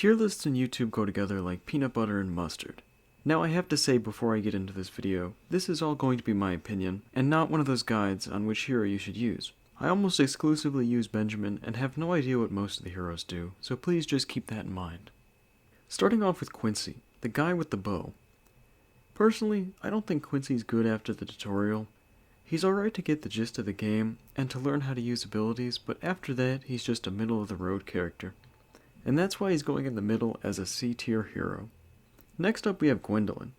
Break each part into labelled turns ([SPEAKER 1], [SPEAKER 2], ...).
[SPEAKER 1] Tier lists and YouTube go together like peanut butter and mustard. Now I have to say before I get into this video, this is all going to be my opinion, and not one of those guides on which hero you should use. I almost exclusively use Benjamin and have no idea what most of the heroes do, so please just keep that in mind. Starting off with Quincy, the guy with the bow. Personally, I don't think Quincy's good after the tutorial. He's alright to get the gist of the game and to learn how to use abilities, but after that he's just a middle-of-the-road character. And that's why he's going in the middle as a C-tier hero. Next up we have Gwendolyn.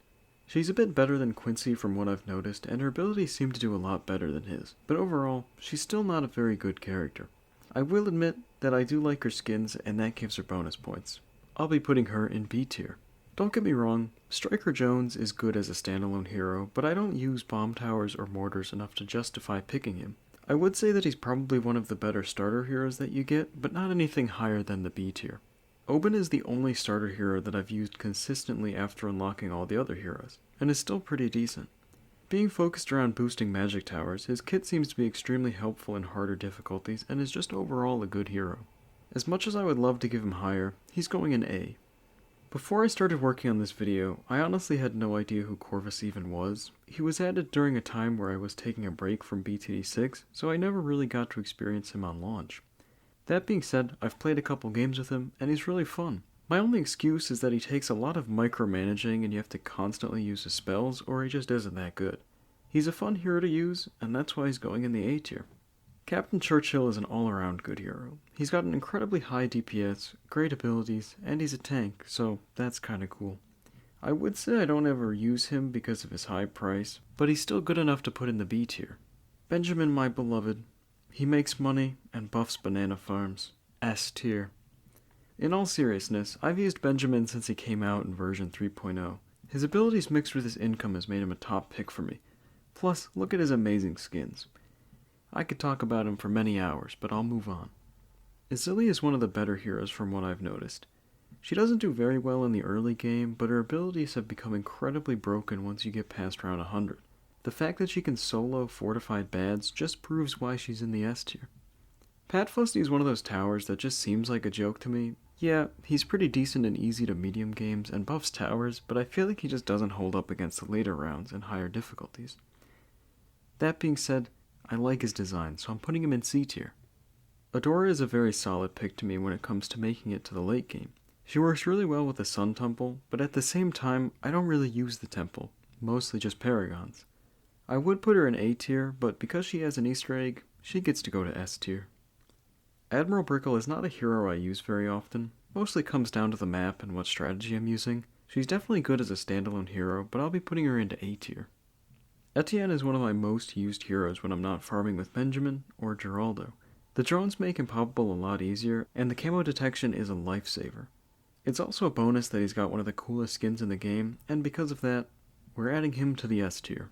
[SPEAKER 1] She's a bit better than Quincy from what I've noticed, and her abilities seem to do a lot better than his, but overall, she's still not a very good character. I will admit that I do like her skins, and that gives her bonus points. I'll be putting her in B tier. Don't get me wrong, Striker Jones is good as a standalone hero, but I don't use bomb towers or mortars enough to justify picking him. I would say that he's probably one of the better starter heroes that you get, but not anything higher than the B tier. Oben is the only starter hero that I've used consistently after unlocking all the other heroes, and is still pretty decent. Being focused around boosting magic towers, his kit seems to be extremely helpful in harder difficulties and is just overall a good hero. As much as I would love to give him higher, he's going in A. Before I started working on this video, I honestly had no idea who Corvus even was. He was added during a time where I was taking a break from TD6, so I never really got to experience him on launch. That being said, I've played a couple games with him, and he's really fun. My only excuse is that he takes a lot of micromanaging and you have to constantly use his spells, or he just isn't that good. He's a fun hero to use, and that's why he's going in the A tier. Captain Churchill is an all-around good hero. He's got an incredibly high DPS, great abilities, and he's a tank, so that's kinda cool. I would say I don't ever use him because of his high price, but he's still good enough to put in the B tier. Benjamin, my beloved. He makes money and buffs banana farms. S tier. In all seriousness, I've used Benjamin since he came out in version 3.0. His abilities mixed with his income has made him a top pick for me. Plus, look at his amazing skins. I could talk about him for many hours, but I'll move on. Izili is one of the better heroes from what I've noticed. She doesn't do very well in the early game, but her abilities have become incredibly broken once you get past round 100. The fact that she can solo fortified bads just proves why she's in the S tier. Pat Fusty is one of those towers that just seems like a joke to me. Yeah, he's pretty decent in easy to medium games and buffs towers, but I feel like he just doesn't hold up against the later rounds and higher difficulties. That being said, I like his design, so I'm putting him in C tier. Adora is a very solid pick to me when it comes to making it to the late game. She works really well with the Sun Temple, but at the same time, I don't really use the temple, mostly just Paragons. I would put her in A tier, but because she has an Easter egg, she gets to go to S tier. Admiral Brickle is not a hero I use very often, mostly comes down to the map and what strategy I'm using. She's definitely good as a standalone hero, but I'll be putting her into A tier. Etienne is one of my most used heroes when I'm not farming with Benjamin or Geraldo. The drones make him poppable a lot easier, and the camo detection is a lifesaver. It's also a bonus that he's got one of the coolest skins in the game, and because of that, we're adding him to the S tier.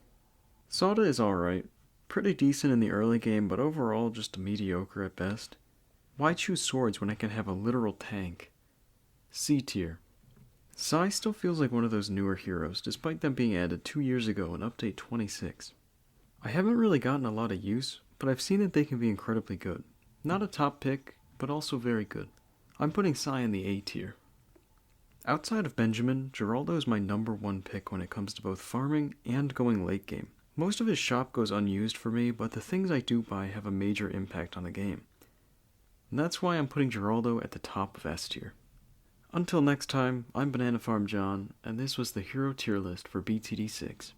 [SPEAKER 1] Sauda is alright, pretty decent in the early game, but overall just mediocre at best. Why choose swords when I can have a literal tank? C tier. Sai still feels like one of those newer heroes, despite them being added 2 years ago in update 26. I haven't really gotten a lot of use, but I've seen that they can be incredibly good. Not a top pick, but also very good. I'm putting Sai in the A tier. Outside of Benjamin, Geraldo is my number one pick when it comes to both farming and going late game. Most of his shop goes unused for me, but the things I do buy have a major impact on the game. And that's why I'm putting Geraldo at the top of S tier. Until next time, I'm Banana Farm John, and this was the Hero Tier List for BTD6.